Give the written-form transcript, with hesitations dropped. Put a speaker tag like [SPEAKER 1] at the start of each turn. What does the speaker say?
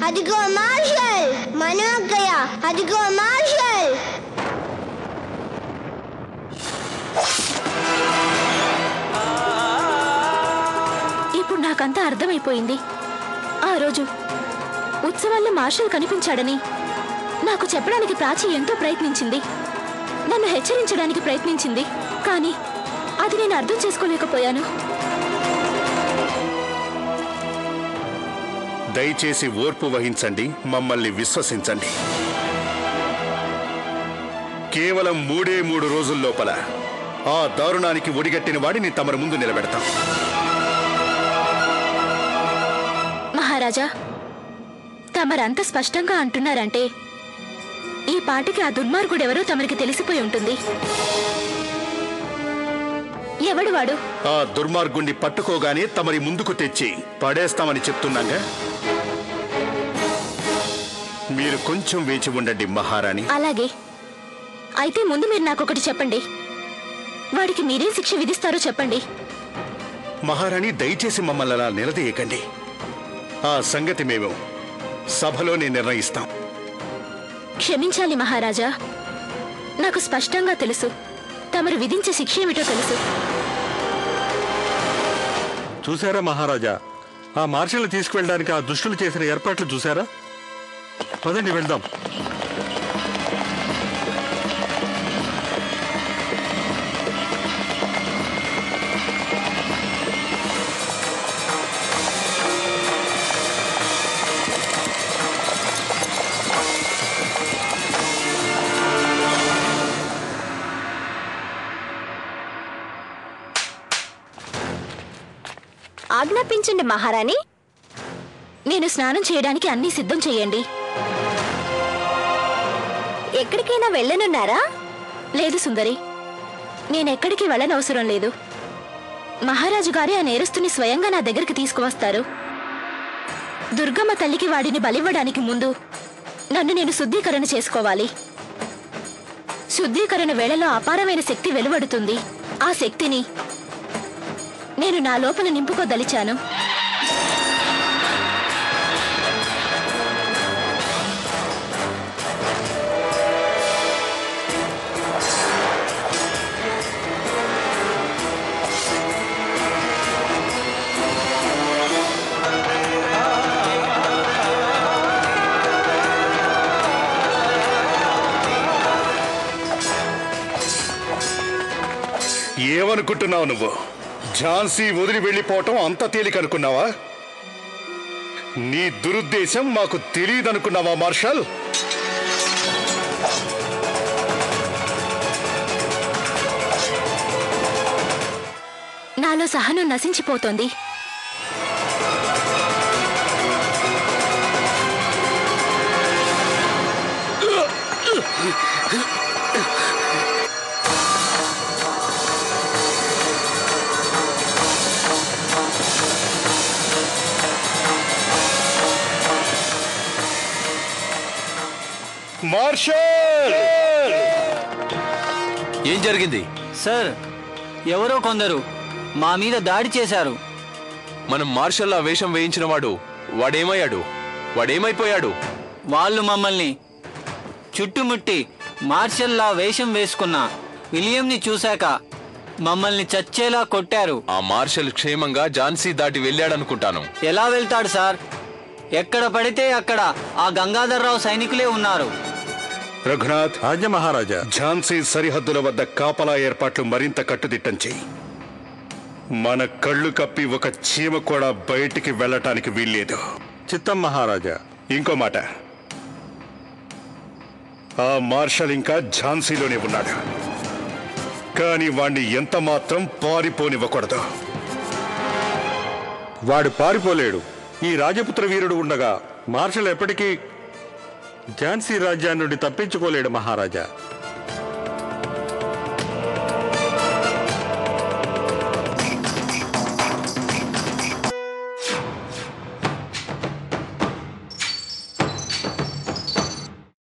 [SPEAKER 1] అదిగో మార్షల్. మను అక్కయ్య, అదిగో మార్షల్.
[SPEAKER 2] ఇప్పుడు నాకంతా అర్థమైపోయింది. ఆ రోజు ఉత్సవాల్లో మార్షల్ కనిపించాడని నాకు చెప్పడానికి ప్రాచి ఎంతో ప్రయత్నించింది. నన్ను హెచ్చరించడానికి ప్రయత్నించింది. కానీ అది నేను అర్థం చేసుకోలేకపోయాను.
[SPEAKER 3] దయచేసి ఓర్పు వహించండి, మమ్మల్ని విశ్వసించండి. కేవలం 3 రోజుల లోపల ఆ దారుణానికి ఒడిగట్టిన వాడిని తమరి ముందు నిలబెడతాం.
[SPEAKER 2] మహారాజా, తమరంత స్పష్టంగా అంటున్నారంటే ఈ పాటికి ఆ దుర్మార్గుడెవరో తమరికి తెలిసిపోయి ఉంటుంది. ఎవడు వాడు?
[SPEAKER 3] ఆ దుర్మార్గుణ్ణి పట్టుకోగానే తమరి ముందుకు తెచ్చి పడేస్తామని చెప్తున్నాగా. మీరు కొంచెం వేచి ఉండండి మహారాణి.
[SPEAKER 2] అలాగే. అయితే ముందు మీరు నాకొకటి చెప్పండి. వాడికి మీరేం శిక్ష విధిస్తారో చెప్పండి.
[SPEAKER 3] మహారాణి, దయచేసి మమ్మల్ని అలా నిలదీయకండి. ఆ సంగతి మేము సభలోనే నిర్ణయిస్తాం.
[SPEAKER 2] క్షమించాలి మహారాజా, నాకు స్పష్టంగా తెలుసు తమరు విధించే శిక్ష ఏమిటో తెలుసు.
[SPEAKER 4] చూసారా మహారాజా, ఆ మార్షల్ తీసుకువెళ్ళడానికి ఆ దుష్టులు చేసిన ఏర్పాట్లు చూసారా? పదండి వెళ్దాం.
[SPEAKER 2] ఆజ్ఞాపించండి మహారాణి. నేను స్నానం చేయడానికి అన్నీ సిద్ధం చేయండి. ఎక్కడికైనా వెళ్ళనున్నారా? లేదు సుందరి, నేనెక్కడికి వెళ్ళనవసరం లేదు. మహారాజు గారే ఆ నేరస్తుని స్వయంగా నా దగ్గరికి తీసుకువస్తారు. దుర్గమ్మ తల్లికి వాడిని బలివ్వడానికి ముందు నన్ను నేను శుద్ధీకరణ చేసుకోవాలి. శుద్ధీకరణ వేళలో అపారమైన శక్తి వెలువడుతుంది. ఆ శక్తిని నేను నా లోపల నింపుకోదలిచాను.
[SPEAKER 3] ఏమనుకుంటున్నావు నువ్వు? ఝాన్సీ వదిలి వెళ్ళిపోవటం అంత తేలికనుకున్నావా? నీ దురుద్దేశం మాకు తెలియదనుకున్నావా మార్షల్?
[SPEAKER 2] నాలో సహనం నశించిపోతోంది.
[SPEAKER 3] మార్షల్!
[SPEAKER 5] ఏం జరిగింది
[SPEAKER 6] సార్? ఎవరో కొందరు మా మీద దాడి చేశారు.
[SPEAKER 5] మనం మార్షల్ ఆ వేషం వేయించిన వాడేమయ్యాడు? వాడేమైపోయాడు?
[SPEAKER 6] వాళ్ళు మమ్మల్ని చుట్టుముట్టి మార్షల్లా వేషం వేసుకున్న విలియంని చూశాక మమ్మల్ని చచ్చేలా కొట్టారు.
[SPEAKER 5] ఆ మార్షల్ క్షేమంగా ఝాన్సీ దాటి వెళ్ళాడనుకుంటాను.
[SPEAKER 6] ఎలా వెళ్తాడు సార్? ఎక్కడ పడితే అక్కడ ఆ గంగాధర్రావు సైనికులే ఉన్నారు.
[SPEAKER 3] రఘునాథ్,
[SPEAKER 4] ఆజ్ఞ మహారాజా.
[SPEAKER 3] ఝాన్సీ సరిహద్దుల వద్ద కాపలా ఏర్పాట్లు మరింత కట్టుదిట్టం చెయ్యి. మన కళ్ళు కప్పి ఒక చీమ కూడా బయటికి వెళ్ళటానికి వీల్లేదు.
[SPEAKER 4] చిత్తం మహారాజా.
[SPEAKER 3] ఇంకో మాట, ఆ మార్షల్ ఇంకా ఝాన్సీలోనే ఉన్నాడు. కానీ వాణ్ణి ఎంత మాత్రం పారిపోనివ్వకూడదు.
[SPEAKER 4] వాడు పారిపోలేడు. ఈ రాజపుత్ర వీరుడు ఉండగా మార్షల్ ఎప్పటికీ ఝాన్సీ రాజ్యాన్ని నుండి తప్పించుకోలేడు మహారాజా.